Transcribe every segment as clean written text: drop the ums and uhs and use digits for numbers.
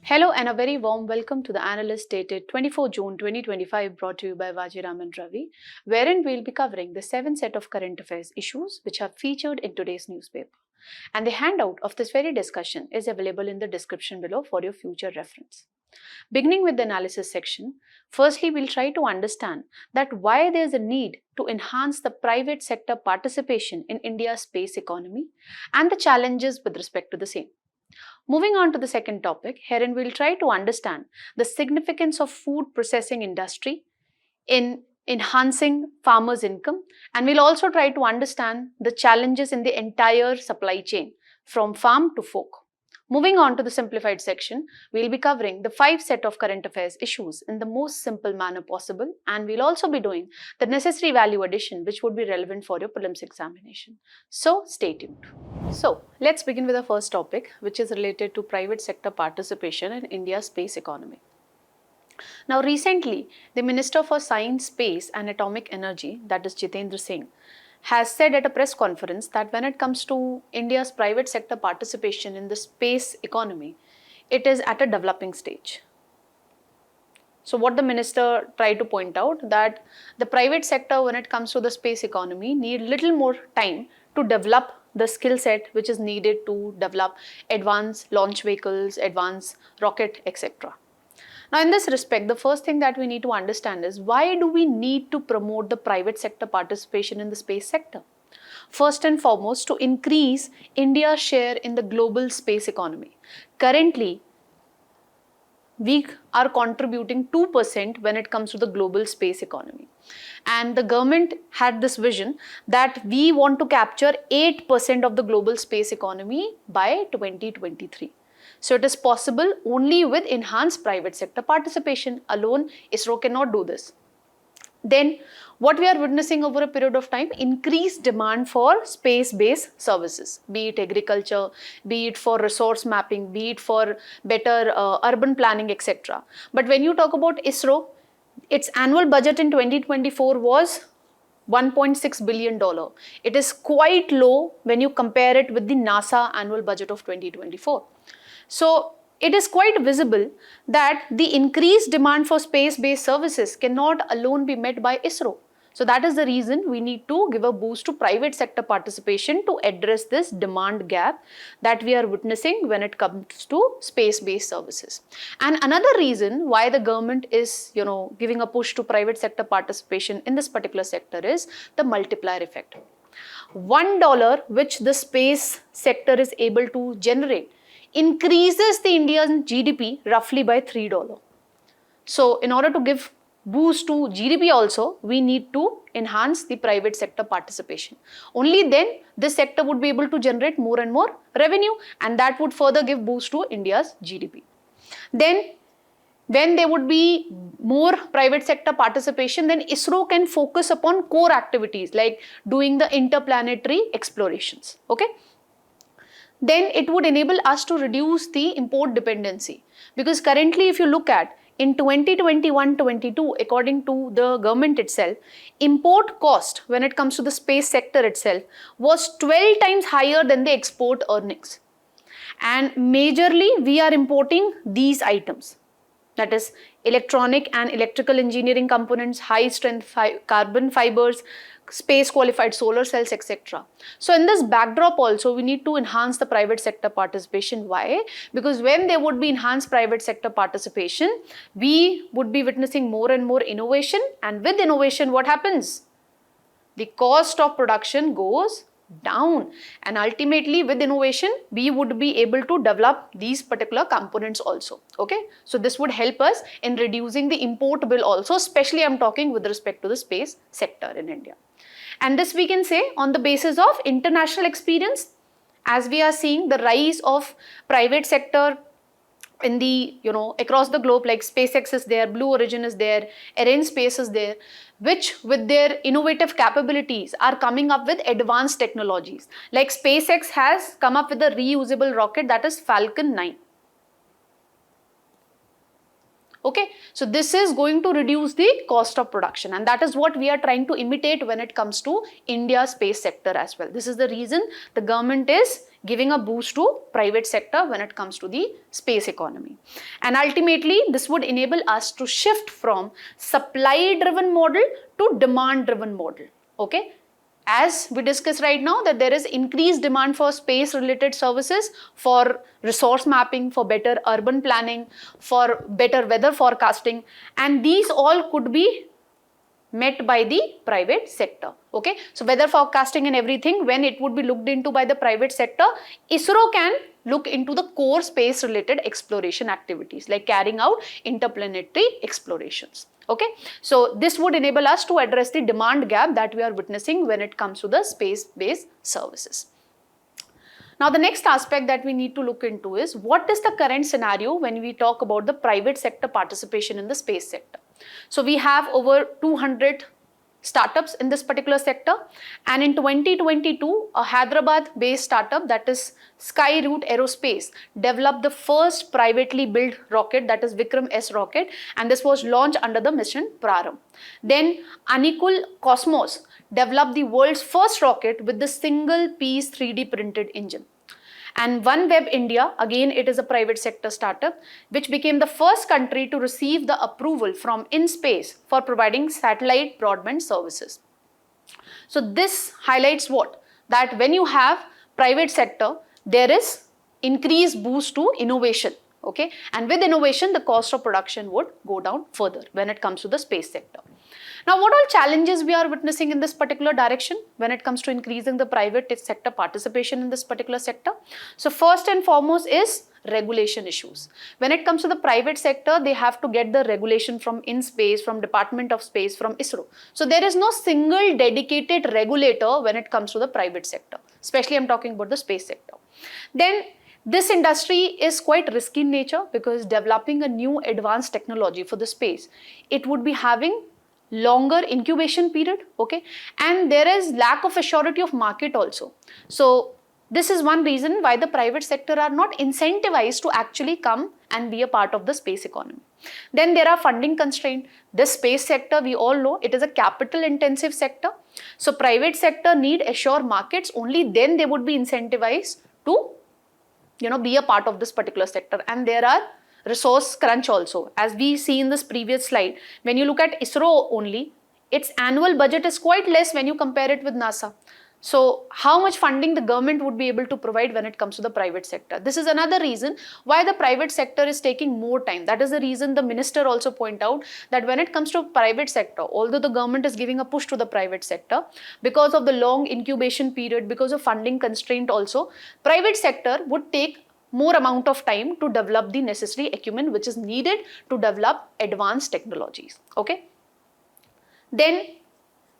Hello and a very warm welcome to the Analyst dated 24 June 2025 brought to you by Vajiram and Ravi, wherein we'll be covering the 7 set of current affairs issues which are featured in today's newspaper. And the handout of this very discussion is available in the description below for your future reference. Beginning with the analysis section, firstly we'll try to understand that why there's a need to enhance the private sector participation in India's space economy and the challenges with respect to the same. Moving on to the second topic, herein we'll try to understand the significance of food processing industry in enhancing farmers' income, and we'll also try to understand the challenges in the entire supply chain from farm to fork. Moving on to the simplified section, we'll be covering the 5 set of current affairs issues in the most simple manner possible, and we'll also be doing the necessary value addition which would be relevant for your prelims examination. So stay tuned. So let's begin with the first topic, which is related to private sector participation in India's space economy. Now recently, the Minister for Science, Space and Atomic Energy, that is Jitendra Singh, has said at a press conference that when it comes to India's private sector participation in the space economy, it is at a developing stage. So what the minister tried to point out that the private sector when it comes to the space economy need little more time to develop the skill set which is needed to develop advanced launch vehicles, advanced rocket, etc. Now in this respect, the first thing that we need to understand is why do we need to promote the private sector participation in the space sector? First and foremost, to increase India's share in the global space economy. Currently, we are contributing 2% when it comes to the global space economy. And the government had this vision that we want to capture 8% of the global space economy by 2023. So it is possible only with enhanced private sector participation. Alone, ISRO cannot do this. Then what we are witnessing over a period of time, increased demand for space-based services, be it agriculture, be it for resource mapping, be it for better urban planning, etc. But when you talk about ISRO, its annual budget in 2024 was $1.6 billion. It is quite low when you compare it with the NASA annual budget of 2024. So it is quite visible that the increased demand for space-based services cannot alone be met by ISRO. So that is the reason we need to give a boost to private sector participation to address this demand gap that we are witnessing when it comes to space-based services. And another reason why the government is, giving a push to private sector participation in this particular sector is the multiplier effect. $1 which the space sector is able to generate increases the Indian GDP roughly by $3. So in order to give boost to GDP also, we need to enhance the private sector participation. Only then this sector would be able to generate more and more revenue, and that would further give boost to India's GDP. Then when there would be more private sector participation, then ISRO can focus upon core activities like doing the interplanetary explorations. Okay. Then it would enable us to reduce the import dependency, because currently if you look at in 2021-22, according to the government itself, import cost when it comes to the space sector itself was 12 times higher than the export earnings. And majorly we are importing these items, that is electronic and electrical engineering components, high strength carbon fibers, space qualified solar cells, etc. So in this backdrop also we need to enhance the private sector participation. Why? Because when there would be enhanced private sector participation, we would be witnessing more and more innovation, and with innovation what happens? The cost of production goes down, and ultimately with innovation we would be able to develop these particular components also. Okay, so this would help us in reducing the import bill also, especially I'm talking with respect to the space sector in India. And this we can say on the basis of international experience, as we are seeing the rise of private sector in the, across the globe, like SpaceX is there, Blue Origin is there, Arianespace is there, which with their innovative capabilities are coming up with advanced technologies. Like SpaceX has come up with a reusable rocket, that is Falcon 9. Okay, so this is going to reduce the cost of production, and that is what we are trying to imitate when it comes to India's space sector as well. This is the reason the government is giving a boost to private sector when it comes to the space economy. And ultimately, this would enable us to shift from supply-driven model to demand-driven model. Okay. As we discussed right now, that there is increased demand for space related services, for resource mapping, for better urban planning, for better weather forecasting, and these all could be met by the private sector. Okay, so weather forecasting and everything, when it would be looked into by the private sector, ISRO can look into the core space related exploration activities like carrying out interplanetary explorations. Okay, so this would enable us to address the demand gap that we are witnessing when it comes to the space-based services. Now, the next aspect that we need to look into is what is the current scenario when we talk about the private sector participation in the space sector. So, we have over 200 startups in this particular sector, and in 2022 a Hyderabad based startup, that is Skyroot Aerospace, developed the first privately built rocket, that is Vikram S rocket, and this was launched under the mission Prarambh. Then Anikul Cosmos developed the world's first rocket with the single piece 3D printed engine. And OneWeb India, again it is a private sector startup, which became the first country to receive the approval from InSpace for providing satellite broadband services. So this highlights what? That when you have private sector, there is increased boost to innovation. Okay, and with innovation, the cost of production would go down further when it comes to the space sector. Now, what all challenges we are witnessing in this particular direction when it comes to increasing the private sector participation in this particular sector? So, first and foremost is regulation issues. When it comes to the private sector, they have to get the regulation from InSpace, from Department of Space, from ISRO. So, there is no single dedicated regulator when it comes to the private sector, especially I am talking about the space sector. Then, this industry is quite risky in nature because developing a new advanced technology for the space, it would be having longer incubation period, okay, and there is lack of assurity of market also. So this is one reason why the private sector are not incentivized to actually come and be a part of the space economy. Then there are funding constraints. This space sector, we all know, it is a capital intensive sector. So private sector need assure markets, only then they would be incentivized to be a part of this particular sector. And there are resource crunch also. As we see in this previous slide, when you look at ISRO only, its annual budget is quite less when you compare it with NASA. So how much funding the government would be able to provide when it comes to the private sector? This is another reason why the private sector is taking more time. That is the reason the minister also point out that when it comes to private sector, although the government is giving a push to the private sector, because of the long incubation period, because of funding constraint also, private sector would take more amount of time to develop the necessary acumen which is needed to develop advanced technologies. Okay. Then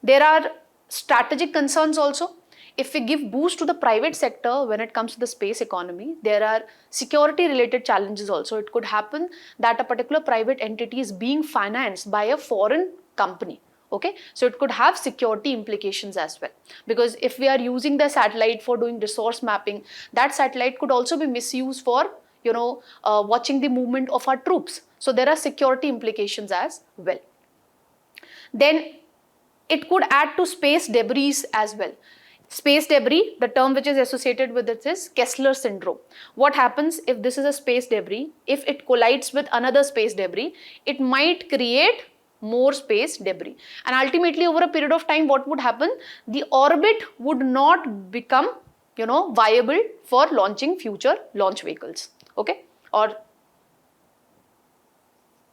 there are strategic concerns also. If we give boost to the private sector when it comes to the space economy, there are security related challenges also. It could happen that a particular private entity is being financed by a foreign company. Okay, so it could have security implications as well, because if we are using the satellite for doing resource mapping, that satellite could also be misused for watching the movement of our troops. So there are security implications as well. Then it could add to space debris as well. Space debris, the term which is associated with it is Kessler syndrome. What happens if this is a space debris? If it collides with another space debris, it might create more space debris, and ultimately over a period of time what would happen? The orbit would not become viable for launching future launch vehicles, okay, or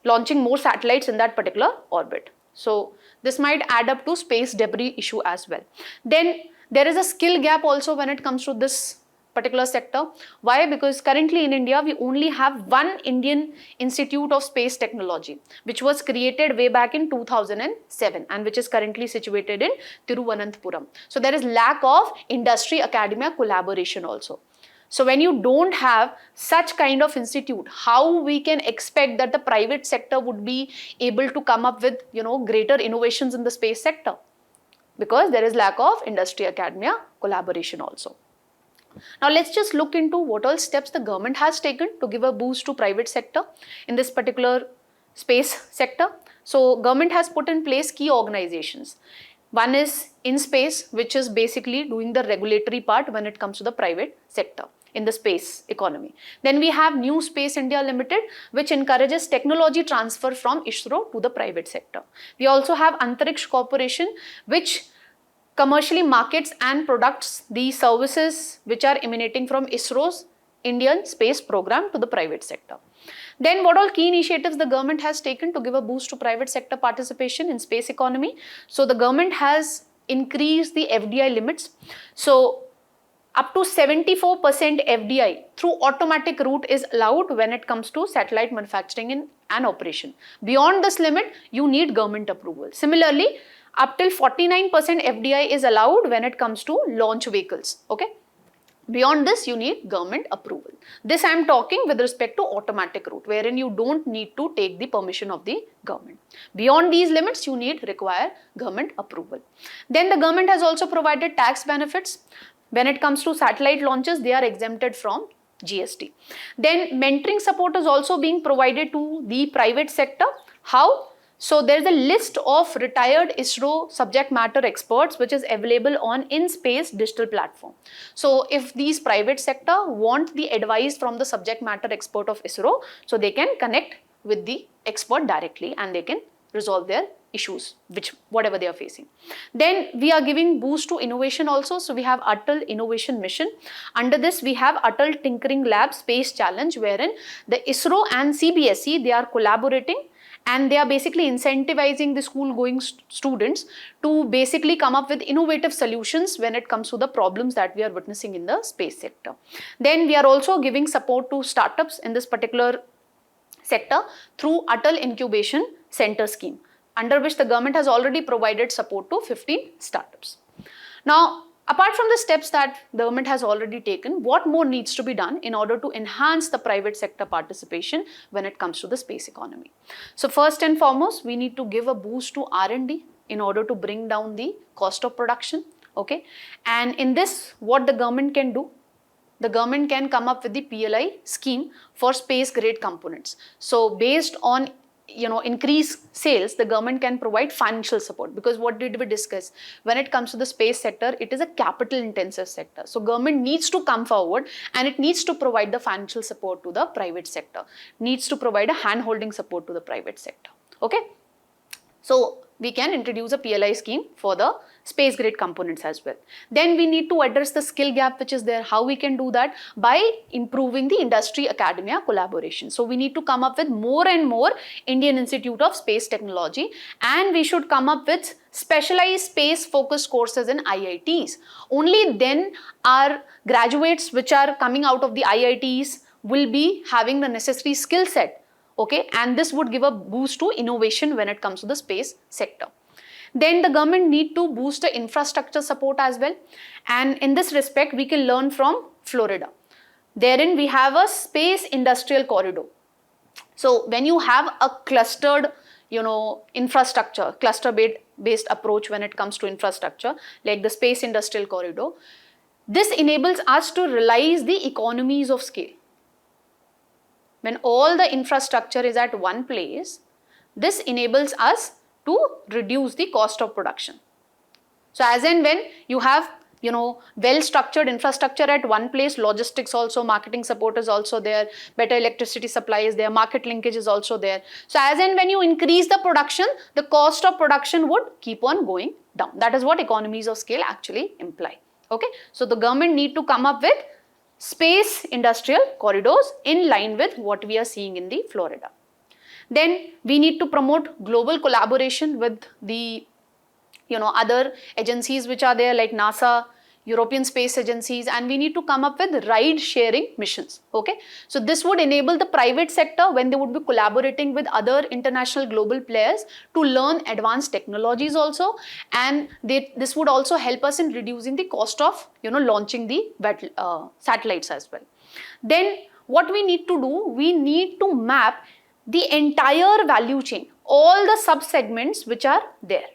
launching more satellites in that particular orbit. So this might add up to space debris issue as well. Then there is a skill gap also when it comes to this particular sector. Why? Because currently in India, we only have one Indian Institute of Space Technology, which was created way back in 2007 and which is currently situated in Thiruvananthapuram. So there is lack of industry academia collaboration also. So when you don't have such kind of institute, how we can expect that the private sector would be able to come up with greater innovations in the space sector? Because there is lack of industry academia collaboration also. Now let's just look into what all steps the government has taken to give a boost to private sector in this particular space sector. So government has put in place key organizations. One is in space, which is basically doing the regulatory part when it comes to the private sector in the space economy. Then we have New Space India Limited, which encourages technology transfer from ISRO to the private sector. We also have Antariksh Corporation, which commercially markets and products the services which are emanating from ISRO's Indian space program to the private sector. Then what all key initiatives the government has taken to give a boost to private sector participation in space economy? So the government has increased the FDI limits. So up to 74% FDI through automatic route is allowed when it comes to satellite manufacturing and operation. Beyond this limit, you need government approval. Similarly, up till 49% FDI is allowed when it comes to launch vehicles. Okay. Beyond this, you need government approval. This I am talking with respect to automatic route, wherein you don't need to take the permission of the government. Beyond these limits, you require government approval. Then the government has also provided tax benefits. When it comes to satellite launches, they are exempted from GST. Then mentoring support is also being provided to the private sector. How? So there is a list of retired ISRO subject matter experts which is available on InSpace digital platform. So if these private sector want the advice from the subject matter expert of ISRO, so they can connect with the expert directly and they can resolve their issues, whatever they are facing. Then we are giving boost to innovation also. So we have Atal Innovation Mission. Under this we have Atal Tinkering Lab Space Challenge, wherein the ISRO and CBSE, they are collaborating and they are basically incentivizing the school going students to basically come up with innovative solutions when it comes to the problems that we are witnessing in the space sector. Then we are also giving support to startups in this particular sector through Atal Incubation Center scheme, under which the government has already provided support to 15 startups. Now, apart from the steps that the government has already taken, what more needs to be done in order to enhance the private sector participation when it comes to the space economy? So first and foremost, we need to give a boost to R&D in order to bring down the cost of production. Okay, and in this, what the government can do? The government can come up with the PLI scheme for space grade components. So based on increased sales, the government can provide financial support, because what did we discuss? When it comes to the space sector, it is a capital intensive sector. So government needs to come forward and it needs to provide the financial support to the private sector, needs to provide a hand holding support to the private sector. Okay. So we can introduce a PLI scheme for the space grade components as well. Then we need to address the skill gap which is there. How we can do that? By improving the industry academia collaboration. So we need to come up with more and more Indian Institute of Space Technology, and we should come up with specialized space focused courses in IITs. Only then our graduates which are coming out of the IITs will be having the necessary skill set. Okay, and this would give a boost to innovation when it comes to the space sector. Then the government need to boost the infrastructure support as well. And in this respect, we can learn from Florida. Therein we have a space industrial corridor. So when you have a clustered, infrastructure, cluster-based approach when it comes to infrastructure, like the space industrial corridor, this enables us to realize the economies of scale. When all the infrastructure is at one place, this enables us to reduce the cost of production. So as and when you have, well-structured infrastructure at one place, logistics also, marketing support is also there, better electricity supply is there, market linkage is also there. So as and when you increase the production, the cost of production would keep on going down. That is what economies of scale actually imply. Okay, so the government need to come up with space industrial corridors in line with what we are seeing in the Florida. Then we need to promote global collaboration with the other agencies which are there, like NASA, European space agencies, and we need to come up with ride sharing missions. Okay, so this would enable the private sector, when they would be collaborating with other international global players, to learn advanced technologies also, and this would also help us in reducing the cost of launching the satellites as well. Then what we need to do, we need to map the entire value chain, all the sub segments which are there.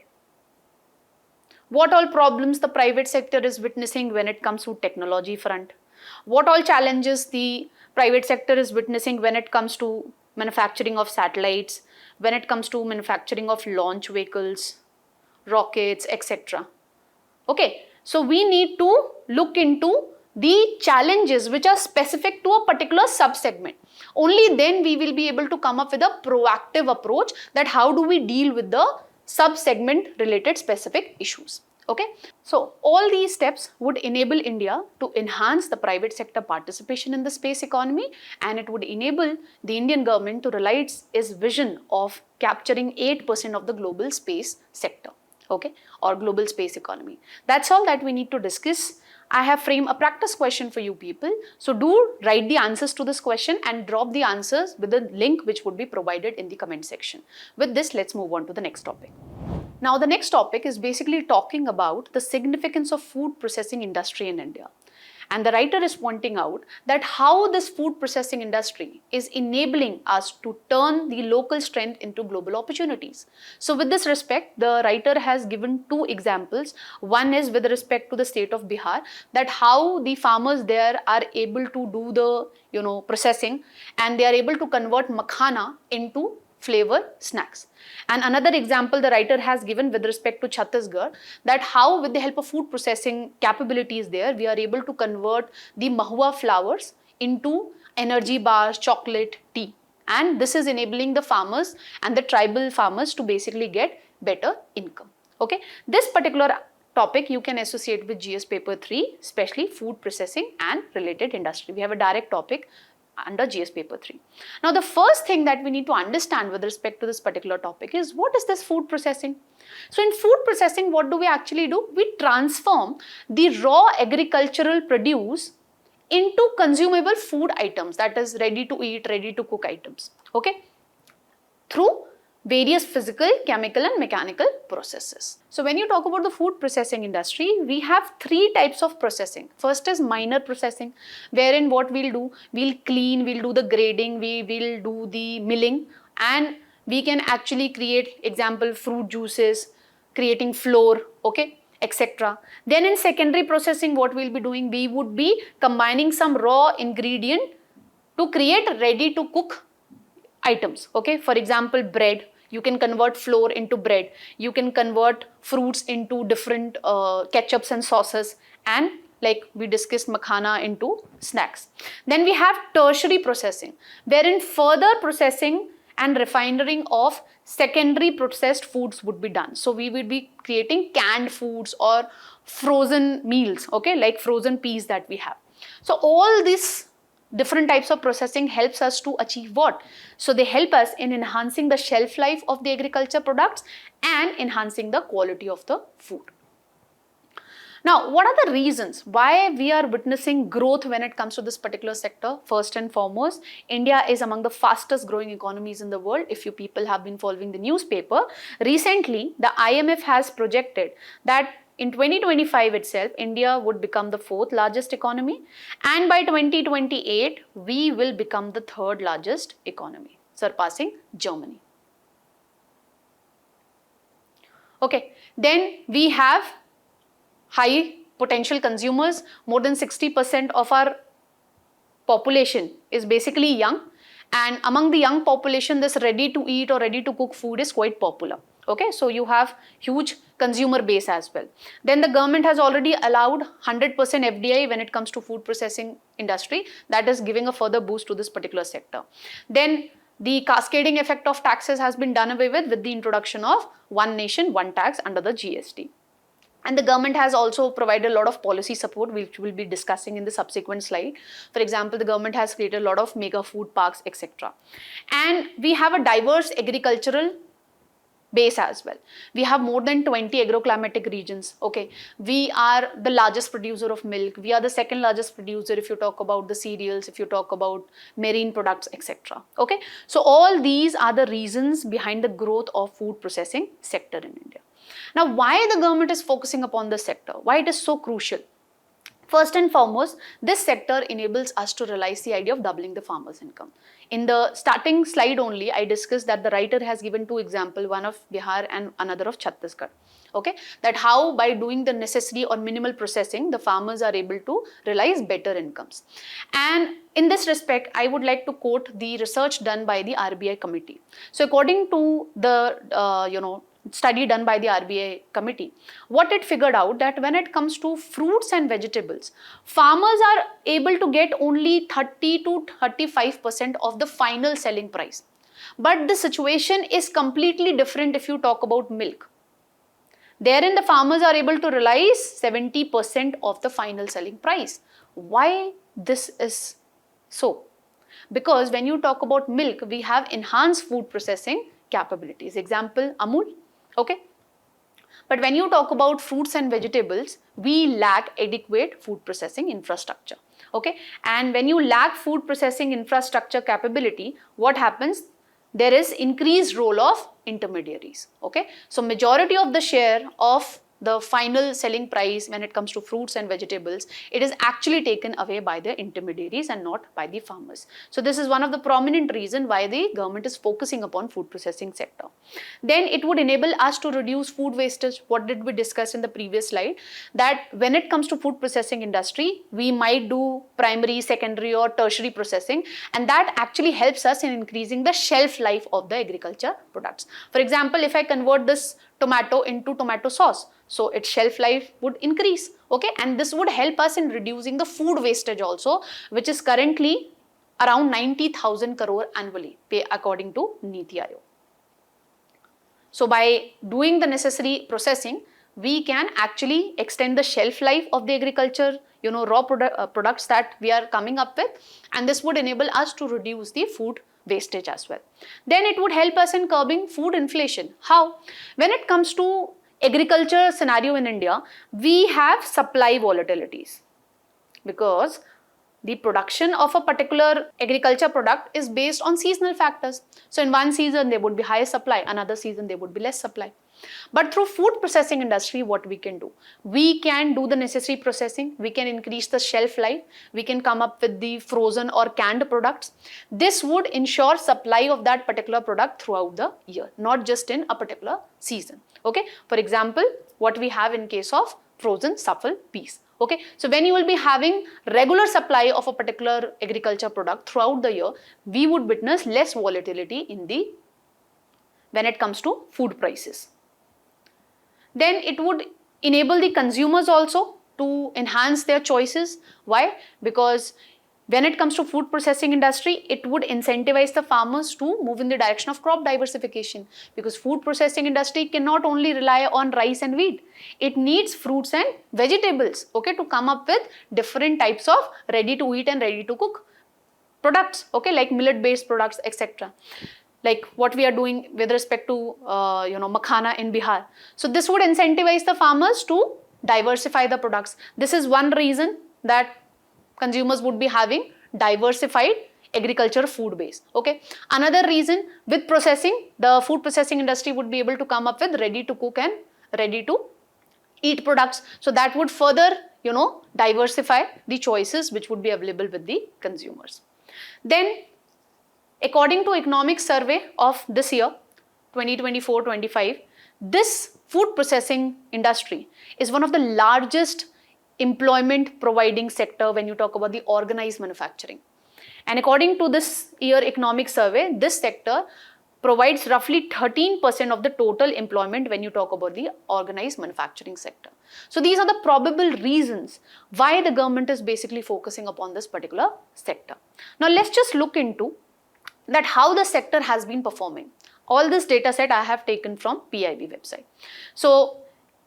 What all problems the private sector is witnessing when it comes to technology front? What all challenges the private sector is witnessing when it comes to manufacturing of satellites, when it comes to manufacturing of launch vehicles? rockets, etc. Okay, so we need to look into the challenges which are specific to a particular sub-segment. Only then we will be able to come up with a proactive approach that how do we deal with the sub-segment related specific issues. Okay, so all these steps would enable India to enhance the private sector participation in the space economy, and it would enable the Indian government to realize its vision of capturing 8% of the global space sector, okay, or global space economy. That's all that we need to discuss. I have framed a practice question for you people. So do write the answers to this question and drop the answers with the link which would be provided in the comment section. With this, let's move on to the next topic. Now, the next topic is basically talking about the significance of food processing industry in India. And the writer is pointing out that how this food processing industry is enabling us to turn the local strength into global opportunities. So with this respect, the writer has given two examples. One is with respect to the state of Bihar, that how the farmers there are able to do the processing, and they are able to convert makhana into flavor snacks. And another example the writer has given with respect to Chhattisgarh, that how with the help of food processing capabilities there, we are able to convert the mahua flowers into energy bars, chocolate, tea. And this is enabling the farmers and the tribal farmers to basically get better income. Okay, this particular topic you can associate with GS paper 3, especially food processing and related industry. We have a direct topic under GS paper 3. Now, the first thing that we need to understand with respect to this particular topic is, what is this food processing? So in food processing, what do we actually do? We transform the raw agricultural produce into consumable food items, that is ready to eat, ready to cook items, okay, through various physical, chemical and mechanical processes. So when you talk about the food processing industry, we have three types of processing. First is minor processing, wherein what we'll do, we'll clean, we'll do the grading, we will do the milling, and we can actually create, example, fruit juices, creating flour, okay, etc. Then in secondary processing, what we'll be doing, we would be combining some raw ingredient to create ready to cook items, okay. For example, bread. You can convert flour into bread. You can convert fruits into different ketchups and sauces, and like we discussed, makhana into snacks. Then we have tertiary processing, wherein further processing and refining of secondary processed foods would be done. So we would be creating canned foods or frozen meals, okay, like frozen peas that we have. So all these different types of processing helps us to achieve what? So they help us in enhancing the shelf life of the agriculture products and enhancing the quality of the food. Now, what are the reasons why we are witnessing growth when it comes to this particular sector? First and foremost, India is among the fastest growing economies in the world. If you people have been following the newspaper, recently the IMF has projected that in 2025 itself, India would become the fourth largest economy, and by 2028, we will become the third largest economy, surpassing Germany. Okay, then we have high potential consumers. More than 60% of our population is basically young, and among the young population, this ready to eat or ready to cook food is quite popular. Okay, so you have huge consumer base as well. Then the government has already allowed 100% FDI when it comes to food processing industry. That is giving a further boost to this particular sector. Then the cascading effect of taxes has been done away with the introduction of one nation, one tax under the GST. And the government has also provided a lot of policy support, which we'll be discussing in the subsequent slide. For example, the government has created a lot of mega food parks, etc. And we have a diverse agricultural base as well. We have more than 20 agroclimatic regions. Okay, we are the largest producer of milk. We are the second largest producer if you talk about the cereals, if you talk about marine products, etc. Okay, so all these are the reasons behind the growth of food processing sector in India. Now, why the government is focusing upon this sector? Why it is so crucial? First and foremost, this sector enables us to realize the idea of doubling the farmer's income. In the starting slide only, I discussed that the writer has given two examples, one of Bihar and another of Chhattisgarh. Okay, that how by doing the necessary or minimal processing, the farmers are able to realize better incomes. And in this respect, I would like to quote the research done by the RBI committee. So according to the study done by the RBI committee, what it figured out that when it comes to fruits and vegetables, farmers are able to get only 30 to 35% of the final selling price. But the situation is completely different if you talk about milk. Therein the farmers are able to realize 70% of the final selling price. Why this is so? Because when you talk about milk, we have enhanced food processing capabilities. Example, Amul. Okay. But when you talk about fruits and vegetables, we lack adequate food processing infrastructure. Okay. And when you lack food processing infrastructure capability, what happens? There is increased role of intermediaries. Okay. So majority of the share of the final selling price when it comes to fruits and vegetables, it is actually taken away by the intermediaries and not by the farmers. So this is one of the prominent reason why the government is focusing upon food processing sector. Then it would enable us to reduce food wastage. What did we discuss in the previous slide? That when it comes to food processing industry, we might do primary, secondary or tertiary processing, and that actually helps us in increasing the shelf life of the agriculture products. For example, if I convert this tomato into tomato sauce, so its shelf life would increase. Okay, and this would help us in reducing the food wastage also, which is currently around 90,000 crore annually according to Niti Aayog. So by doing the necessary processing, we can actually extend the shelf life of the agriculture, raw products that we are coming up with, and this would enable us to reduce the food wastage as well. Then it would help us in curbing food inflation. How? When it comes to agriculture scenario in India, we have supply volatilities because the production of a particular agriculture product is based on seasonal factors. So in one season there would be higher supply, another season there would be less supply. But through food processing industry, what we can do? We can do the necessary processing, we can increase the shelf life, we can come up with the frozen or canned products. This would ensure supply of that particular product throughout the year, not just in a particular season. Okay, for example, what we have in case of frozen suffle peas. Okay, so when you will be having regular supply of a particular agriculture product throughout the year, we would witness less volatility in the when it comes to food prices. Then it would enable the consumers also to enhance their choices. Why? Because when it comes to food processing industry, it would incentivize the farmers to move in the direction of crop diversification, because food processing industry cannot only rely on rice and wheat. It needs fruits and vegetables, okay, to come up with different types of ready to eat and ready to cook products, okay, like millet based products, etc. Like what we are doing with respect to makhana in Bihar. So this would incentivize the farmers to diversify the products. This is one reason that consumers would be having diversified agriculture food base. Okay. Another reason, with processing, the food processing industry would be able to come up with ready to cook and ready to eat products. So that would further, diversify the choices which would be available with the consumers. Then, according to economic survey of this year, 2024-25, this food processing industry is one of the largest employment providing sector when you talk about the organized manufacturing. And according to this year economic survey, this sector provides roughly 13% of the total employment when you talk about the organized manufacturing sector. So these are the probable reasons why the government is basically focusing upon this particular sector. Now let's just look into that how the sector has been performing. All this data set I have taken from PIB website. So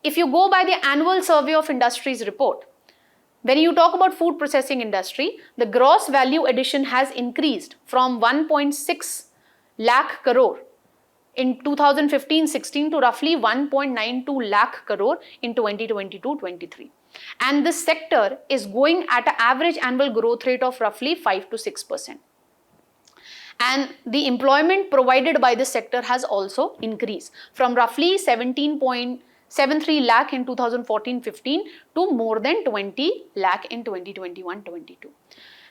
if you go by the annual survey of industries report, when you talk about food processing industry, the gross value addition has increased from 1.6 lakh crore in 2015-16 to roughly 1.92 lakh crore in 2022-23. And this sector is going at an average annual growth rate of roughly 5 to 6%. And the employment provided by this sector has also increased from roughly 17.73 lakh in 2014-15 to more than 20 lakh in 2021-22.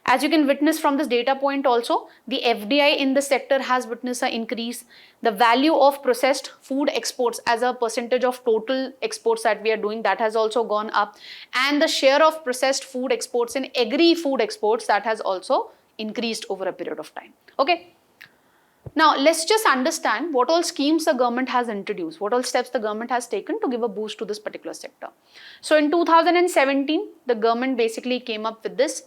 As you can witness from this data point also, the FDI in the sector has witnessed an increase. The value of processed food exports as a percentage of total exports that we are doing, that has also gone up. And the share of processed food exports in agri-food exports, that has also increased over a period of time. Okay. Now, let's just understand what all schemes the government has introduced, what all steps the government has taken to give a boost to this particular sector. So, in 2017, the government basically came up with this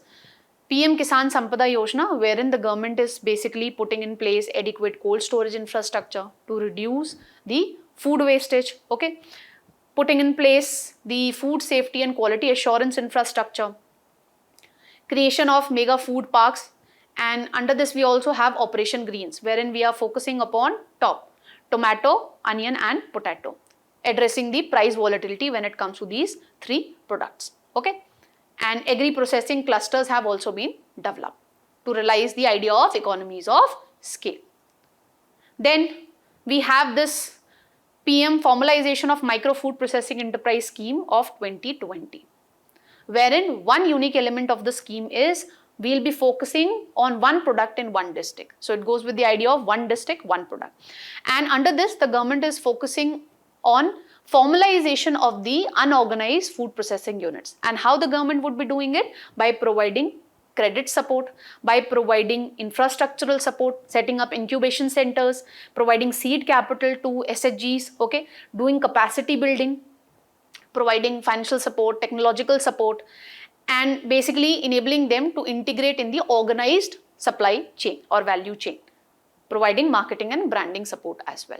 PM Kisan Sampada Yojana, wherein the government is basically putting in place adequate cold storage infrastructure to reduce the food wastage, okay? Putting in place the food safety and quality assurance infrastructure, creation of mega food parks, and under this we also have Operation Greens, wherein we are focusing upon tomato, onion and potato, addressing the price volatility when it comes to these three products, okay? And agri-processing clusters have also been developed to realize the idea of economies of scale. Then we have this PM formalization of micro food processing enterprise scheme of 2020, wherein one unique element of the scheme is we'll be focusing on one product in one district. So it goes with the idea of one district, one product. And under this, the government is focusing on formalization of the unorganized food processing units. And how the government would be doing it? By providing credit support, by providing infrastructural support, setting up incubation centers, providing seed capital to SHGs, okay, doing capacity building, providing financial support, technological support, and basically enabling them to integrate in the organized supply chain or value chain, providing marketing and branding support as well.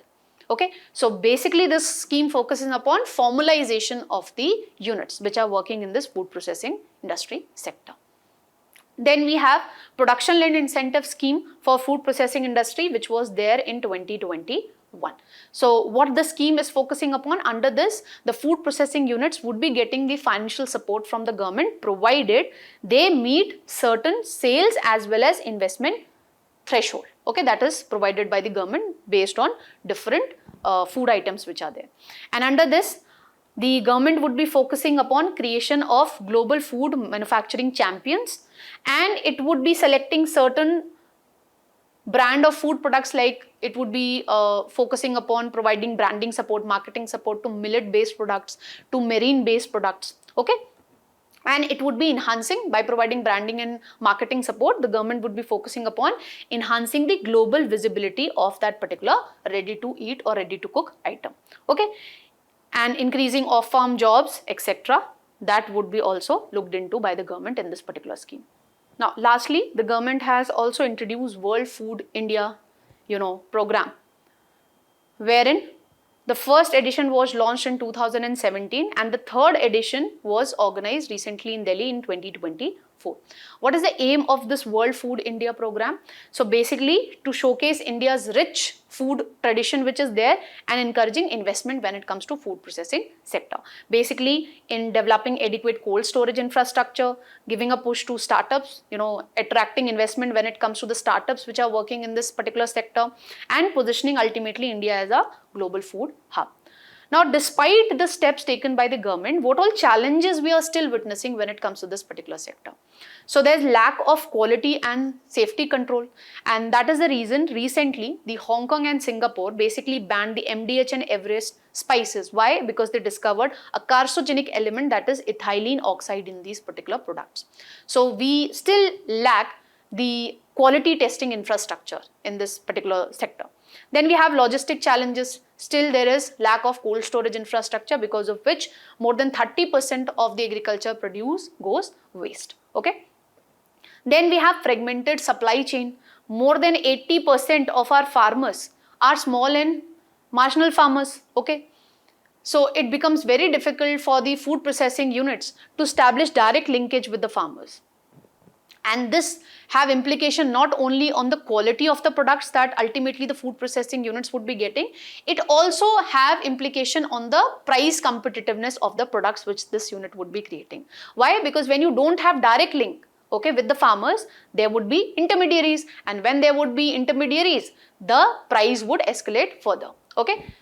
Okay, so basically this scheme focuses upon formalization of the units which are working in this food processing industry sector. Then we have production linked incentive scheme for food processing industry, which was there in 2021. So what the scheme is focusing upon, under this, the food processing units would be getting the financial support from the government provided they meet certain sales as well as investment threshold. Okay, that is provided by the government based on different food items which are there. And under this, the government would be focusing upon creation of global food manufacturing champions, and it would be selecting certain brand of food products, like it would be focusing upon providing branding support, marketing support to millet based products, to marine based products, okay? And it would be enhancing, by providing branding and marketing support, the government would be focusing upon enhancing the global visibility of that particular ready to eat or ready to cook item, okay? And increasing off-farm jobs, etc. That would be also looked into by the government in this particular scheme. Now, lastly, the government has also introduced World Food India, program, wherein the first edition was launched in 2017 and the third edition was organized recently in Delhi in 2024. What is the aim of this World Food India program? So basically to showcase India's rich food tradition which is there and encouraging investment when it comes to food processing sector. Basically in developing adequate cold storage infrastructure, giving a push to startups, attracting investment when it comes to the startups which are working in this particular sector, and positioning ultimately India as a global food hub. Now, despite the steps taken by the government, what all challenges we are still witnessing when it comes to this particular sector? So, there's lack of quality and safety control, and that is the reason recently the Hong Kong and Singapore basically banned the MDH and Everest spices. Why? Because they discovered a carcinogenic element, that is ethylene oxide, in these particular products. So, we still lack the quality testing infrastructure in this particular sector. Then we have logistic challenges. Still there is lack of cold storage infrastructure, because of which more than 30% of the agriculture produce goes waste. Okay. Then we have fragmented supply chain. More than 80% of our farmers are small and marginal farmers. Okay. So it becomes very difficult for the food processing units to establish direct linkage with the farmers. And this have implication not only on the quality of the products that ultimately the food processing units would be getting, it also have implication on the price competitiveness of the products which this unit would be creating. Why? Because when you don't have direct link, okay, with the farmers, there would be intermediaries, and when there would be intermediaries, the price would escalate further. Okay,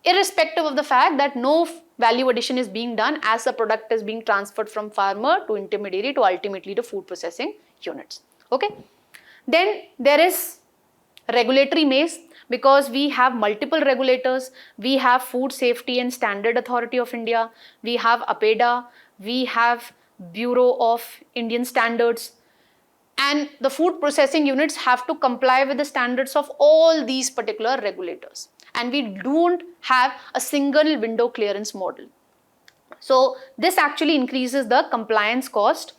irrespective of the fact that no value addition is being done as the product is being transferred from farmer to intermediary to ultimately the food processing units. Okay. Then there is regulatory maze, because we have multiple regulators. We have Food Safety and Standard Authority of India, we have APEDA, we have Bureau of Indian Standards, And the food processing units have to comply with the standards of all these particular regulators. And we don't have a single window clearance model. So this actually increases the compliance cost,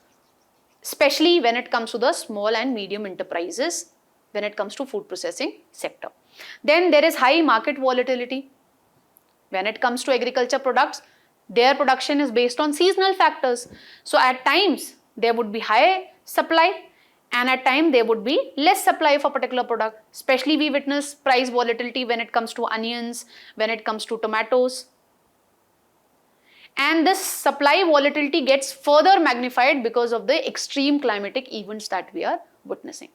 especially when it comes to the small and medium enterprises, when it comes to food processing sector. Then there is high market volatility. When it comes to agriculture products, their production is based on seasonal factors. So at times there would be high supply, and at times there would be less supply of a particular product. Especially we witness price volatility when it comes to onions, when it comes to tomatoes. And this supply volatility gets further magnified because of the extreme climatic events that we are witnessing.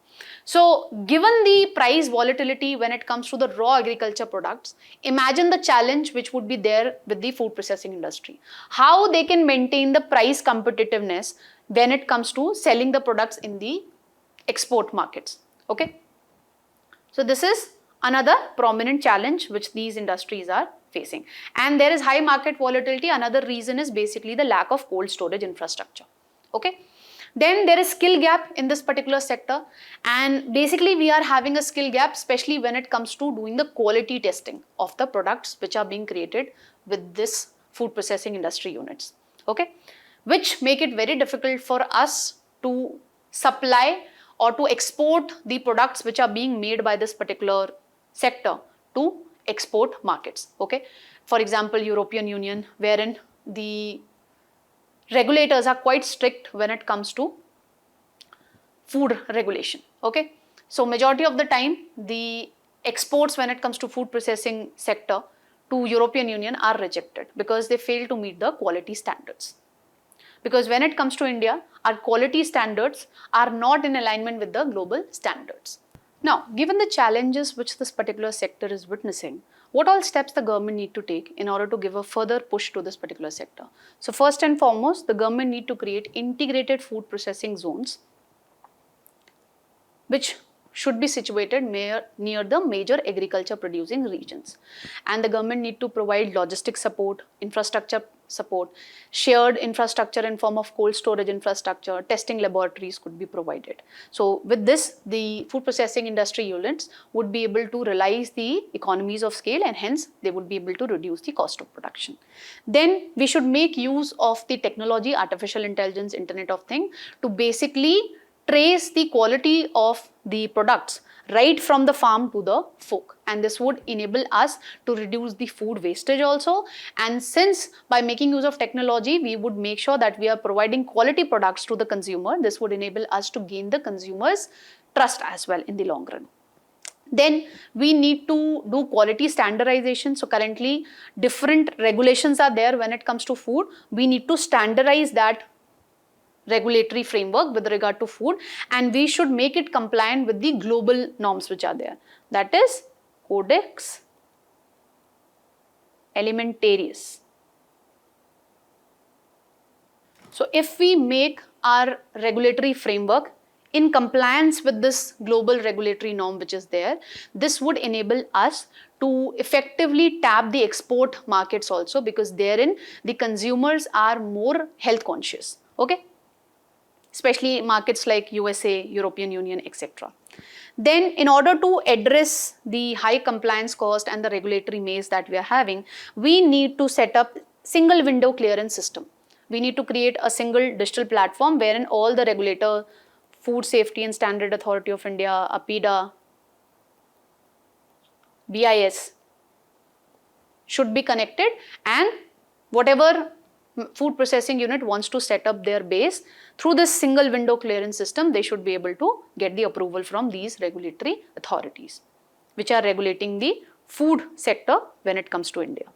So given the price volatility when it comes to the raw agriculture products, imagine the challenge which would be there with the food processing industry. How they can maintain the price competitiveness when it comes to selling the products in the export markets. Okay. So this is another prominent challenge which these industries are facing. And there is high market volatility. Another reason is basically the lack of cold storage infrastructure. Okay. Then there is skill gap in this particular sector, and basically we are having a skill gap, especially when it comes to doing the quality testing of the products which are being created with this food processing industry units. Okay, which make it very difficult for us to supply or to export the products which are being made by this particular sector to export markets. Okay, for example, European Union, wherein the regulators are quite strict when it comes to food regulation. Okay, so majority of the time the exports when it comes to food processing sector to European Union are rejected because they fail to meet the quality standards. Because when it comes to India, our quality standards are not in alignment with the global standards. Now, given the challenges which this particular sector is witnessing, what all steps the government need to take in order to give a further push to this particular sector? So first and foremost, the government need to create integrated food processing zones which should be situated near the major agriculture producing regions. And the government need to provide logistic support, infrastructure support, shared infrastructure in form of cold storage infrastructure, testing laboratories could be provided. So with this, the food processing industry units would be able to realize the economies of scale, and hence they would be able to reduce the cost of production. Then we should make use of the technology, artificial intelligence, Internet of Things, to basically trace the quality of the products right from the farm to the fork, and this would enable us to reduce the food wastage also. And since by making use of technology we would make sure that we are providing quality products to the consumer, this would enable us to gain the consumers' trust as well in the long run. Then we need to do quality standardization. So currently different regulations are there when it comes to food. We need to standardize that regulatory framework with regard to food, and we should make it compliant with the global norms which are there. That is Codex Alimentarius. So if we make our regulatory framework in compliance with this global regulatory norm which is there, this would enable us to effectively tap the export markets also, because therein the consumers are more health conscious. Okay, especially markets like USA, European Union, etc. Then in order to address the high compliance cost and the regulatory maze that we are having, we need to set up single window clearance system. We need to create a single digital platform wherein all the regulator, Food Safety and Standard Authority of India, APIDA, BIS should be connected, and whatever food processing unit wants to set up their base through this single window clearance system, they should be able to get the approval from these regulatory authorities which are regulating the food sector when it comes to India.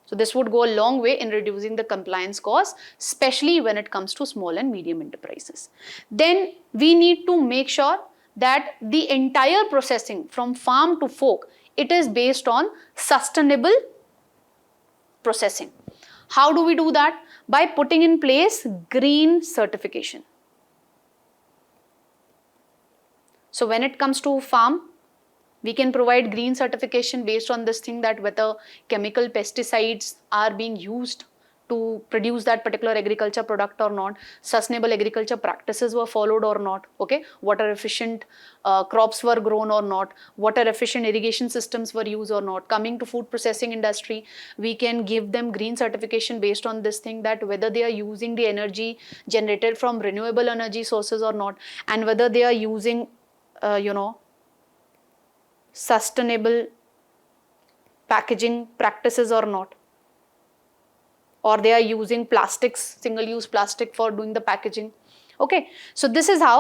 So this would go a long way in reducing the compliance costs, especially when it comes to small and medium enterprises. Then we need to make sure that the entire processing from farm to fork, it is based on sustainable processing. How do we do that? By putting in place green certification. So when it comes to farm, we can provide green certification based on this thing, that whether chemical pesticides are being used to produce that particular agriculture product or not, sustainable agriculture practices were followed or not, okay, water efficient crops were grown or not, water efficient irrigation systems were used or not. Coming to food processing industry, we can give them green certification based on this thing, that whether they are using the energy generated from renewable energy sources or not, and whether they are using sustainable packaging practices or not, or they are using plastics, single-use plastic for doing the packaging. Okay, so this is how,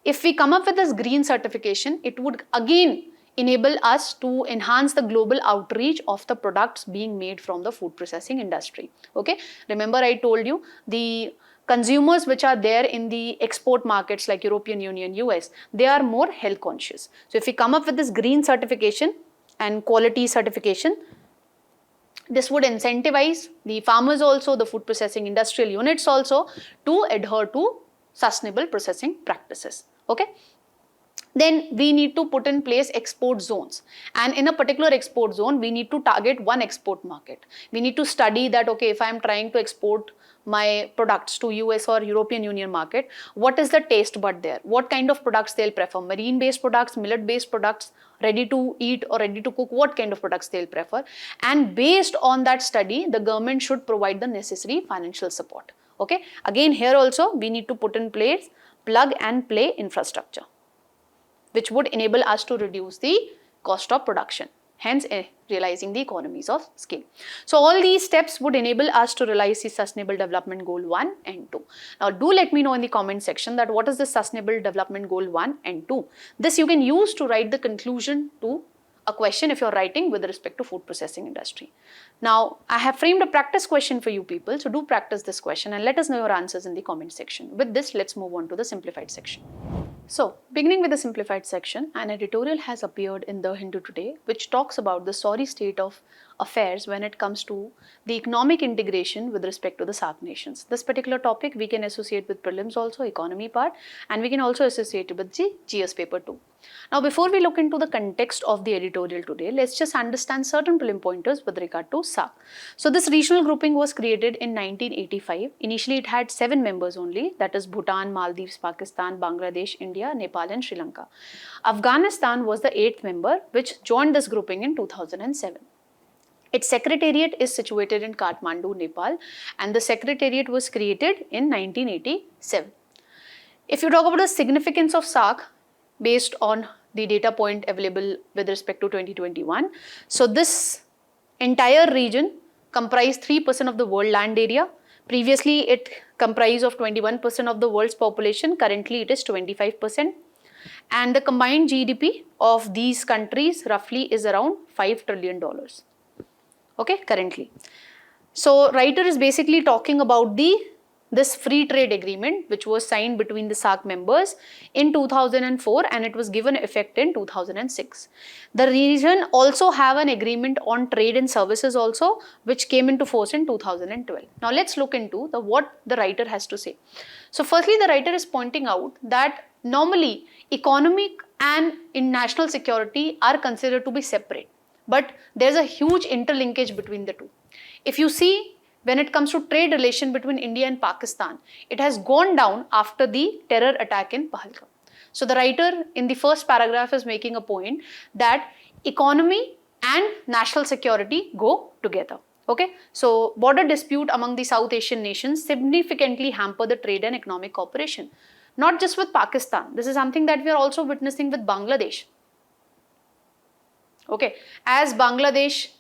if we come up with this green certification, it would again enable us to enhance the global outreach of the products being made from the food processing industry. Okay, remember I told you the consumers which are there in the export markets like European Union, US, they are more health conscious. So if we come up with this green certification and quality certification, this would incentivize the farmers also, the food processing industrial units also, to adhere to sustainable processing practices. Okay. Then we need to put in place export zones, and in a particular export zone we need to target one export market. We need to study that, okay, if I am trying to export my products to US or European Union market, what is the taste bud there, what kind of products they'll prefer, marine based products, millet based products, ready to eat or ready to cook, what kind of products they'll prefer, and based on that study the government should provide the necessary financial support. Okay, again here also we need to put in place plug and play infrastructure, which would enable us to reduce the cost of production, hence realizing the economies of scale. So all these steps would enable us to realize the Sustainable Development Goal 1 and 2. Now do let me know in the comment section that what is the Sustainable Development Goal 1 and 2. This you can use to write the conclusion to a question if you're writing with respect to food processing industry. Now I have framed a practice question for you people, so do practice this question and let us know your answers in the comment section. With this, let's move on to the simplified section. So, beginning with the simplified section, an editorial has appeared in The Hindu today which talks about the sorry state of affairs when it comes to the economic integration with respect to the SAARC nations. This particular topic we can associate with prelims also, economy part, and we can also associate it with the GS paper too. Now, before we look into the context of the editorial today, let's just understand certain prelim pointers with regard to SAARC. So, this regional grouping was created in 1985. Initially, it had 7 members only, that is Bhutan, Maldives, Pakistan, Bangladesh, India, Nepal and Sri Lanka. Afghanistan was the 8th member which joined this grouping in 2007. Its secretariat is situated in Kathmandu, Nepal, and the secretariat was created in 1987. If you talk about the significance of SAARC based on the data point available with respect to 2021, so this entire region comprised 3% of the world land area. Previously, it comprised of 21% of the world's population. Currently, it is 25%. And the combined GDP of these countries roughly is around $5 trillion. Okay, currently. So, writer is basically talking about this free trade agreement which was signed between the SAARC members in 2004 and it was given effect in 2006. The region also have an agreement on trade and services also which came into force in 2012. Now let's look into what the writer has to say. So firstly, the writer is pointing out that normally economic and in national security are considered to be separate, but there's a huge interlinkage between the two. If you see, when it comes to trade relation between India and Pakistan, it has gone down after the terror attack in Pahalgam. So the writer in the first paragraph is making a point that economy and national security go together. Okay, so border dispute among the South Asian nations significantly hamper the trade and economic cooperation. Not just with Pakistan, this is something that we are also witnessing with Bangladesh. Okay, as Bangladesh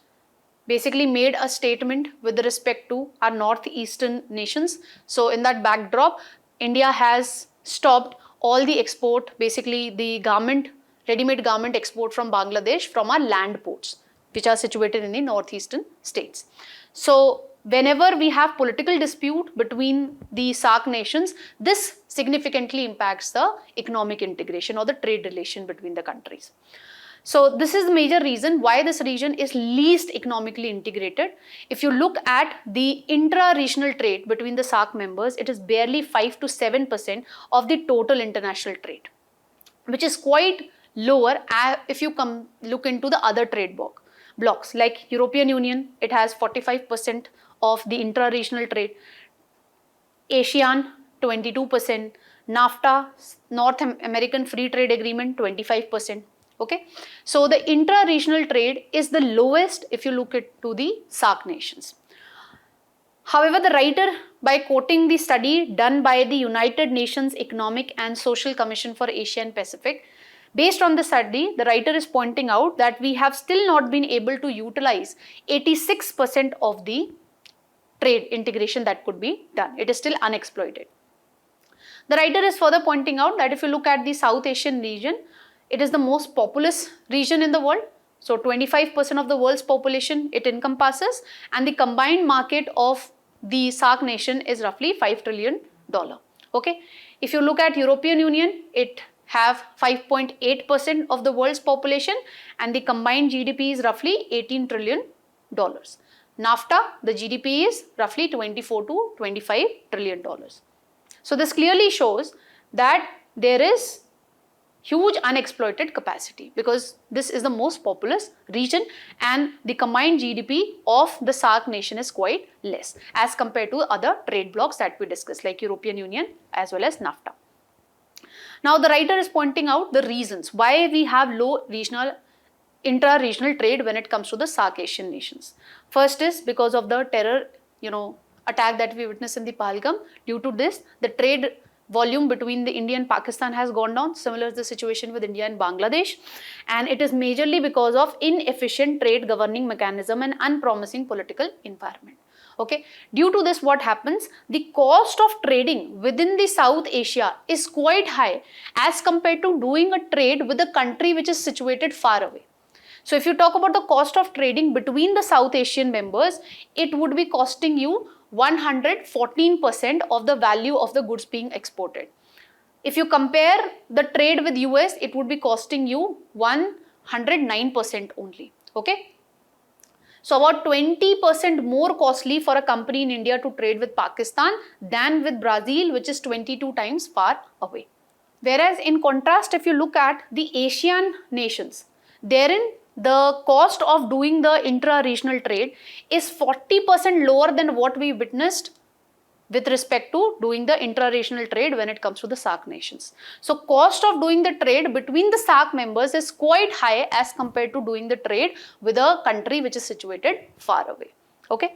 basically made a statement with respect to our northeastern nations. So in that backdrop, India has stopped all the export, basically the ready-made garment export from Bangladesh from our land ports, which are situated in the northeastern states. So whenever we have political dispute between the SAARC nations, this significantly impacts the economic integration or the trade relation between the countries. So this is the major reason why this region is least economically integrated. If you look at the intra-regional trade between the SAARC members, it is barely 5 to 7% of the total international trade, which is quite lower if you look into the other trade blocks like European Union. It has 45% of the intra-regional trade. ASEAN 22%, NAFTA, North American Free Trade Agreement 25%. Okay, so the intra-regional trade is the lowest if you look at to the SAARC nations. However, the writer, by quoting the study done by the United Nations Economic and Social Commission for Asia and Pacific, based on the study, the writer is pointing out that we have still not been able to utilize 86% of the trade integration that could be done. It is still unexploited. The writer is further pointing out that if you look at the South Asian region, it is the most populous region in the world. So 25% of the world's population it encompasses, and the combined market of the SAARC nation is roughly $5 trillion. Okay. If you look at European Union, it have 5.8% of the world's population, and the combined GDP is roughly $18 trillion. NAFTA, the GDP is roughly $24 to $25 trillion. So this clearly shows that there is huge unexploited capacity because this is the most populous region and the combined GDP of the SAARC nation is quite less as compared to other trade blocs that we discussed like European Union as well as NAFTA. Now the writer is pointing out the reasons why we have low intra-regional trade when it comes to the SAARC Asian nations. First is because of the terror, attack that we witnessed in the Pahalgam. Due to this, the trade volume between the India and Pakistan has gone down. Similar is the situation with India and Bangladesh. And it is majorly because of inefficient trade governing mechanism and unpromising political environment. Okay. Due to this, what happens? The cost of trading within the South Asia is quite high as compared to doing a trade with a country which is situated far away. So if you talk about the cost of trading between the South Asian members, it would be costing you 114% of the value of the goods being exported. If you compare the trade with US, it would be costing you 109% only. Okay. So about 20% more costly for a company in India to trade with Pakistan than with Brazil, which is 22 times far away. Whereas in contrast, if you look at the ASEAN nations, therein the cost of doing the intra-regional trade is 40% lower than what we witnessed with respect to doing the intra-regional trade when it comes to the SAARC nations. So cost of doing the trade between the SAARC members is quite high as compared to doing the trade with a country which is situated far away. Okay.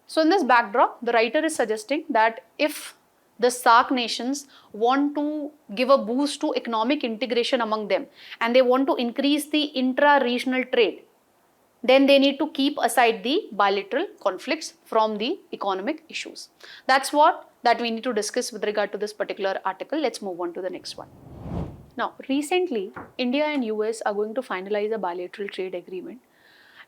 So in this backdrop, the writer is suggesting that if the SAARC nations want to give a boost to economic integration among them and they want to increase the intra-regional trade, then they need to keep aside the bilateral conflicts from the economic issues. That's what we need to discuss with regard to this particular article. Let's move on to the next one. Now, recently, India and US are going to finalize a bilateral trade agreement.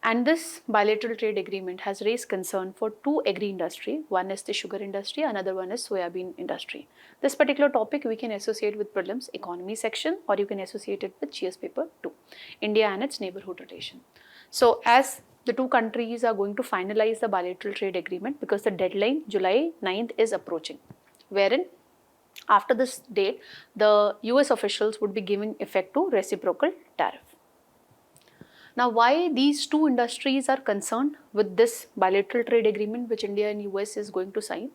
And this bilateral trade agreement has raised concern for two agri-industry. One is the sugar industry, another one is soybean industry. This particular topic we can associate with prelims economy section, or you can associate it with GS paper 2, India and its neighborhood relation. So as the two countries are going to finalize the bilateral trade agreement, because the deadline July 9th is approaching, wherein after this date, the US officials would be giving effect to reciprocal tariff. Now, why these two industries are concerned with this bilateral trade agreement which India and US is going to sign?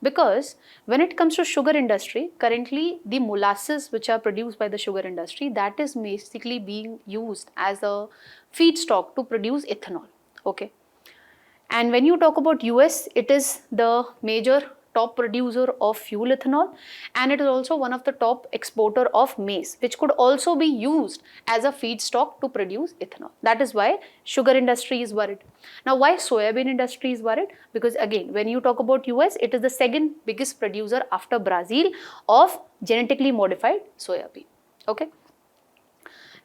Because when it comes to sugar industry, currently the molasses which are produced by the sugar industry, that is basically being used as a feedstock to produce ethanol. Okay. And when you talk about US, it is the major top producer of fuel ethanol, and it is also one of the top exporter of maize, which could also be used as a feedstock to produce ethanol. That is why sugar industry is worried. Now, why soybean industry is worried? Because again, when you talk about US, it is the second biggest producer after Brazil of genetically modified soybean. Okay.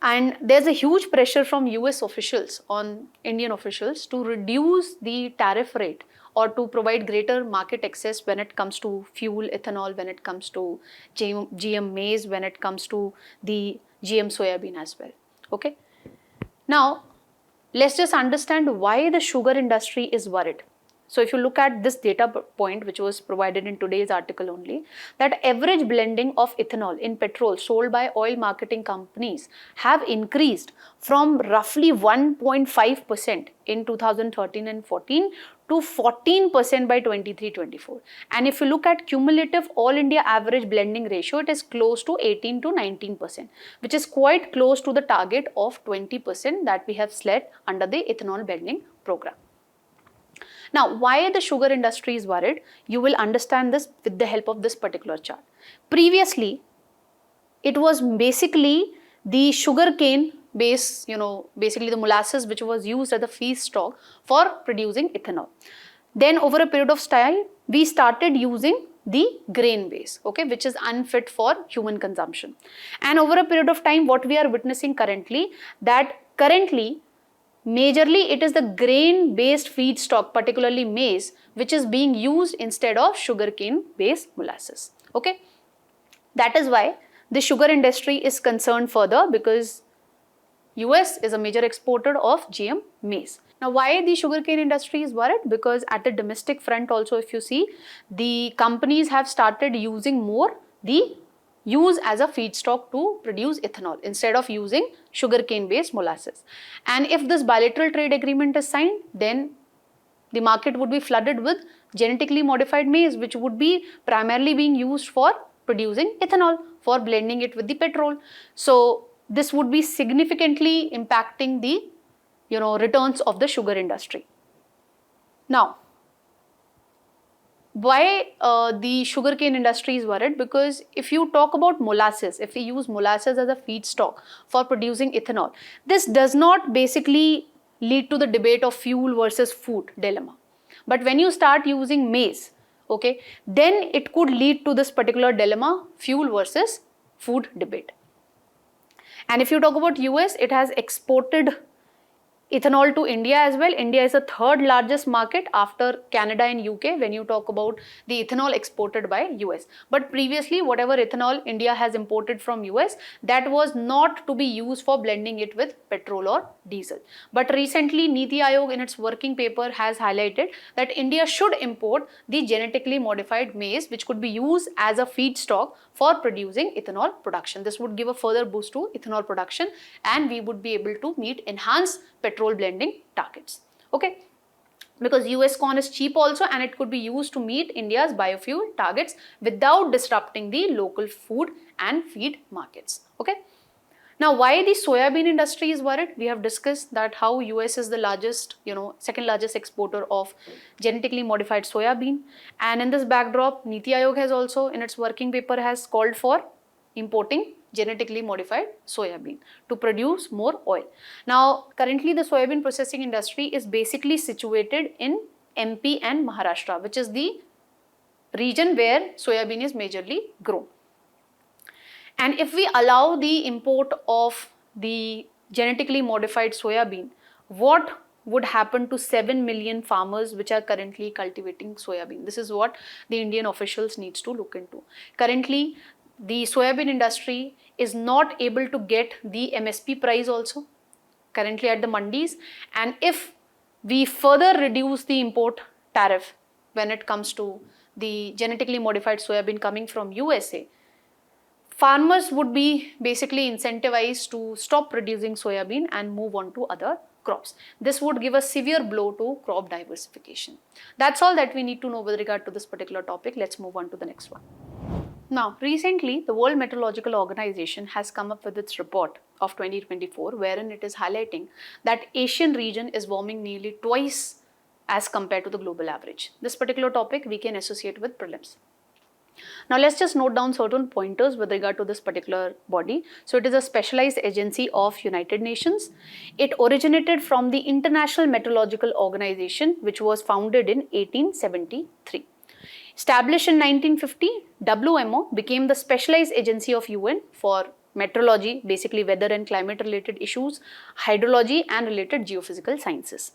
And there's a huge pressure from US officials on Indian officials to reduce the tariff rate or to provide greater market access when it comes to fuel ethanol, when it comes to GM maize, when it comes to the GM soybean as well. Okay. Now, let's just understand why the sugar industry is worried. So if you look at this data point, which was provided in today's article only, that average blending of ethanol in petrol sold by oil marketing companies have increased from roughly 1.5% in 2013 and 14 to 14% by 23-24. And if you look at cumulative all India average blending ratio, it is close to 18 to 19%, which is quite close to the target of 20% that we have set under the ethanol blending program. Now, why the sugar industry is worried, you will understand this with the help of this particular chart. Previously, it was basically the sugar cane base, basically the molasses which was used as a feedstock for producing ethanol. Then over a period of time, we started using the grain base, okay, which is unfit for human consumption. And over a period of time, what we are witnessing currently, majorly it is the grain based feedstock, particularly maize, which is being used instead of sugarcane based molasses. Okay, that is why the sugar industry is concerned further, because US is a major exporter of GM maize. Now, why the sugarcane industry is worried? Because at the domestic front also, if you see, the companies have started using more the use as a feedstock to produce ethanol instead of using sugarcane based molasses. And if this bilateral trade agreement is signed, then the market would be flooded with genetically modified maize, which would be primarily being used for producing ethanol, for blending it with the petrol. So this would be significantly impacting the returns of the sugar industry. Now, why the sugarcane industry is worried? Because if you talk about molasses, if we use molasses as a feedstock for producing ethanol, this does not basically lead to the debate of fuel versus food dilemma. But when you start using maize, okay, then it could lead to this particular dilemma, fuel versus food debate. And if you talk about US, it has exported ethanol to India as well. India is the third largest market after Canada and UK when you talk about the ethanol exported by US. But previously, whatever ethanol India has imported from US, that was not to be used for blending it with petrol or diesel. But recently, Niti Aayog in its working paper has highlighted that India should import the genetically modified maize, which could be used as a feedstock for producing ethanol production. This would give a further boost to ethanol production, and we would be able to meet enhanced petrol blending targets. Okay, because US corn is cheap also, and it could be used to meet India's biofuel targets without disrupting the local food and feed markets. Okay. Now, why the soybean industry is worried? We have discussed that how US is the largest, second largest exporter of genetically modified soybean. And in this backdrop, Niti Aayog has also in its working paper has called for importing genetically modified soybean to produce more oil. Now, currently the soybean processing industry is basically situated in MP and Maharashtra, which is the region where soybean is majorly grown. And if we allow the import of the genetically modified soybean, what would happen to 7 million farmers which are currently cultivating soybean? This is what the Indian officials needs to look into. Currently, the soybean industry is not able to get the MSP price also currently at the mandis. And if we further reduce the import tariff when it comes to the genetically modified soybean coming from USA, farmers would be basically incentivized to stop producing soybean and move on to other crops. This would give a severe blow to crop diversification. That's all that we need to know with regard to this particular topic. Let's move on to the next one. Now, recently, the World Meteorological Organization has come up with its report of 2024, wherein it is highlighting that Asian region is warming nearly twice as compared to the global average. This particular topic we can associate with prelims. Now, let's just note down certain pointers with regard to this particular body. So, it is a specialized agency of United Nations. It originated from the International Meteorological Organization, which was founded in 1873. Established in 1950, WMO became the specialized agency of UN for meteorology, basically weather and climate related issues, hydrology and related geophysical sciences.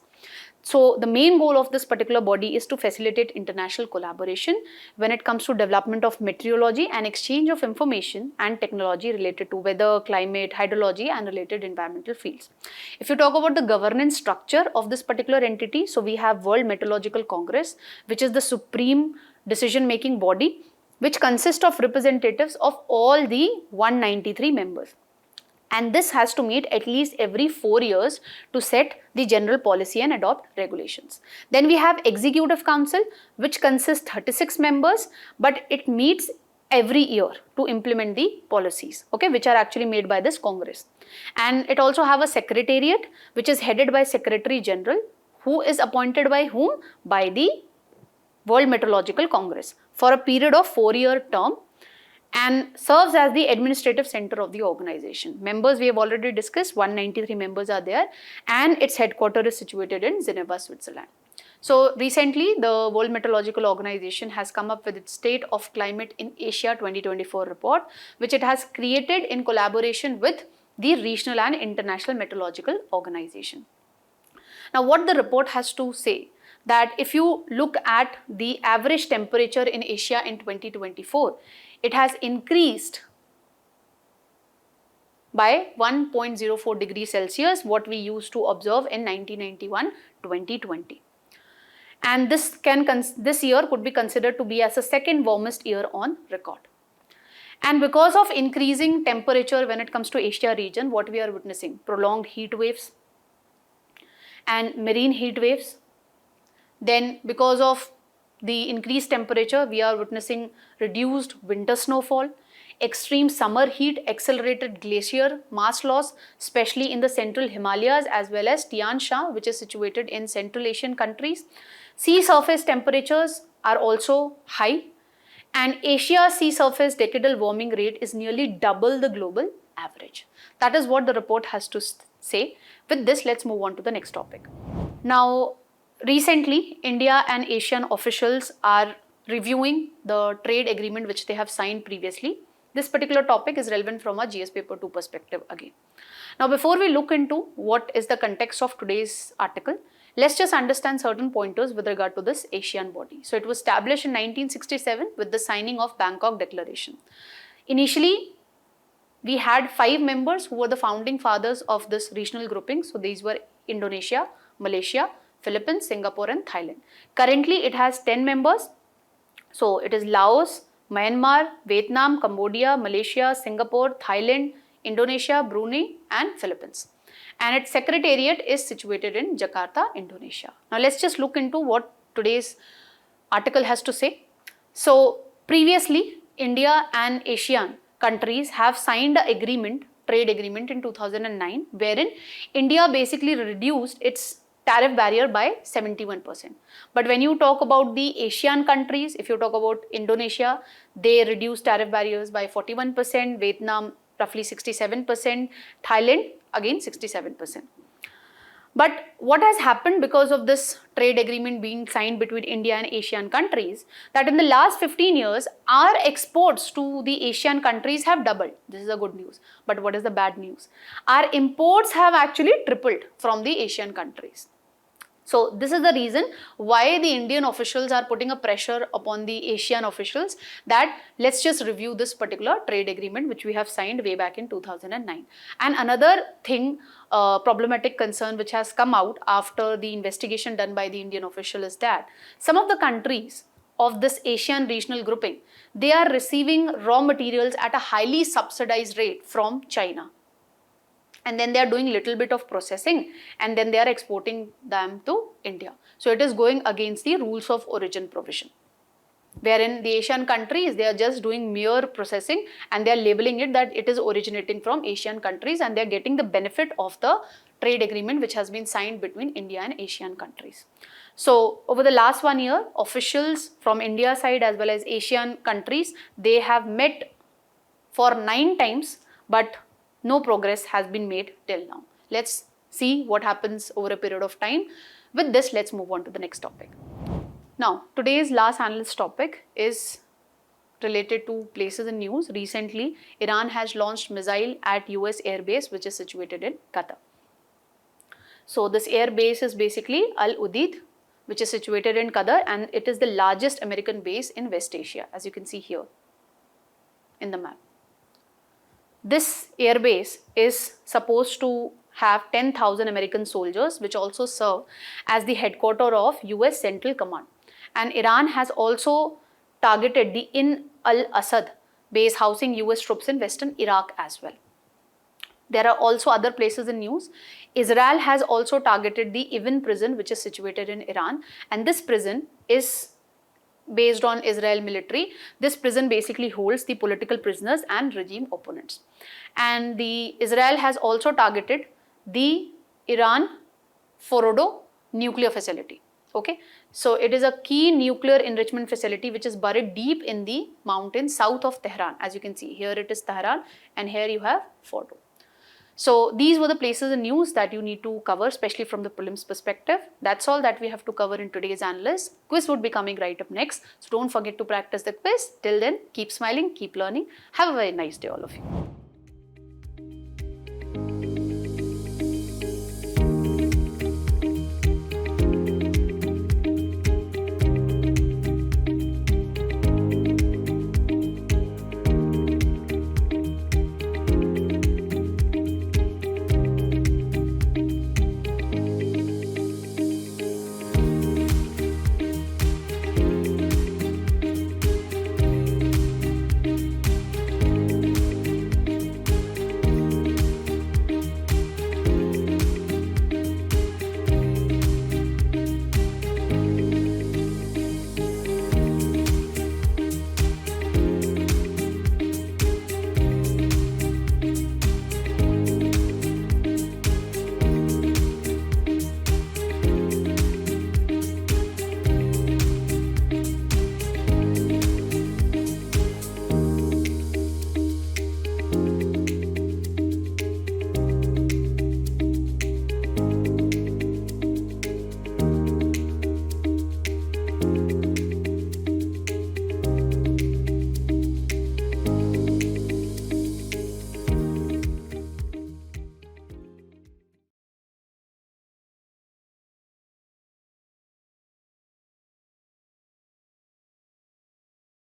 So the main goal of this particular body is to facilitate international collaboration when it comes to development of meteorology and exchange of information and technology related to weather, climate, hydrology and related environmental fields. If you talk about the governance structure of this particular entity, so we have World Meteorological Congress, which is the supreme decision-making body, which consists of representatives of all the 193 members. And this has to meet at least every 4 years to set the general policy and adopt regulations. Then we have Executive Council, which consists 36 members, but it meets every year to implement the policies, okay, which are actually made by this Congress. And it also have a secretariat, which is headed by Secretary General, who is appointed by whom? By the World Meteorological Congress for a period of 4-year term, and serves as the administrative center of the organization. Members we have already discussed, 193 members are there, and its headquarters is situated in Geneva, Switzerland. So recently the World Meteorological Organization has come up with its State of Climate in Asia 2024 report, which it has created in collaboration with the regional and international meteorological organization. Now what the report has to say, that if you look at the average temperature in Asia in 2024, it has increased by 1.04 degrees Celsius, what we used to observe in 1991-2020. And this year could be considered to be as the second warmest year on record. And because of increasing temperature when it comes to Asia region, what we are witnessing? Prolonged heat waves and marine heat waves. Then because of the increased temperature, we are witnessing reduced winter snowfall, extreme summer heat, accelerated glacier mass loss, especially in the central Himalayas as well as Tian Shan, which is situated in Central Asian countries. Sea surface temperatures are also high, and Asia's sea surface decadal warming rate is nearly double the global average. That is what the report has to say. With this, let's move on to the next topic. Now, recently, India and ASEAN officials are reviewing the trade agreement which they have signed previously. This particular topic is relevant from a GS paper 2 perspective again. Now, before we look into what is the context of today's article, let's just understand certain pointers with regard to this ASEAN body. So, it was established in 1967 with the signing of Bangkok Declaration. Initially, we had 5 members who were the founding fathers of this regional grouping. So, these were Indonesia, Malaysia, Philippines, Singapore and Thailand. Currently, it has 10 members. So, it is Laos, Myanmar, Vietnam, Cambodia, Malaysia, Singapore, Thailand, Indonesia, Brunei and Philippines. And its secretariat is situated in Jakarta, Indonesia. Now, let's just look into what today's article has to say. So, previously, India and ASEAN countries have signed an agreement, trade agreement in 2009, wherein India basically reduced its tariff barrier by 71%. But when you talk about the ASEAN countries, if you talk about Indonesia, they reduced tariff barriers by 41%, Vietnam roughly 67%, Thailand again 67%. But what has happened because of this trade agreement being signed between India and ASEAN countries, that in the last 15 years, our exports to the ASEAN countries have doubled. This is the good news. But what is the bad news? Our imports have actually tripled from the ASEAN countries. So this is the reason why the Indian officials are putting a pressure upon the ASEAN officials that let's just review this particular trade agreement which we have signed way back in 2009. And another thing, problematic concern which has come out after the investigation done by the Indian official is that some of the countries of this ASEAN regional grouping, they are receiving raw materials at a highly subsidized rate from China. And then they are doing little bit of processing and then they are exporting them to India. So it is going against the rules of origin provision, wherein the ASEAN countries, they are just doing mere processing and they are labeling it that it is originating from ASEAN countries and they are getting the benefit of the trade agreement which has been signed between India and ASEAN countries. So over the last 1 year, officials from India side as well as ASEAN countries, they have met for 9 times, but no progress has been made till now. Let's see what happens over a period of time. With this, let's move on to the next topic. Now, today's last analyst topic is related to places in news. Recently, Iran has launched missile at US airbase which is situated in Qatar. So this air base is basically Al Udeid, which is situated in Qatar, and it is the largest American base in West Asia, as you can see here in the map. This air base is supposed to have 10,000 American soldiers, which also serve as the headquarters of US Central Command. And Iran has also targeted the In al-Assad base housing US troops in western Iraq as well. There are also other places in news. Israel has also targeted the Evin prison, which is situated in Iran, and this prison is based on Israel military. This prison basically holds the political prisoners and regime opponents. And the Israel has also targeted the Iran Fordo nuclear facility. Okay, so it is a key nuclear enrichment facility which is buried deep in the mountains south of Tehran. As you can see, here it is Tehran, and here you have Fordo. So these were the places in news that you need to cover, especially from the prelims perspective. That's all that we have to cover in today's Analyst. Quiz would be coming right up next. So don't forget to practice the quiz. Till then, keep smiling, keep learning. Have a very nice day, all of you.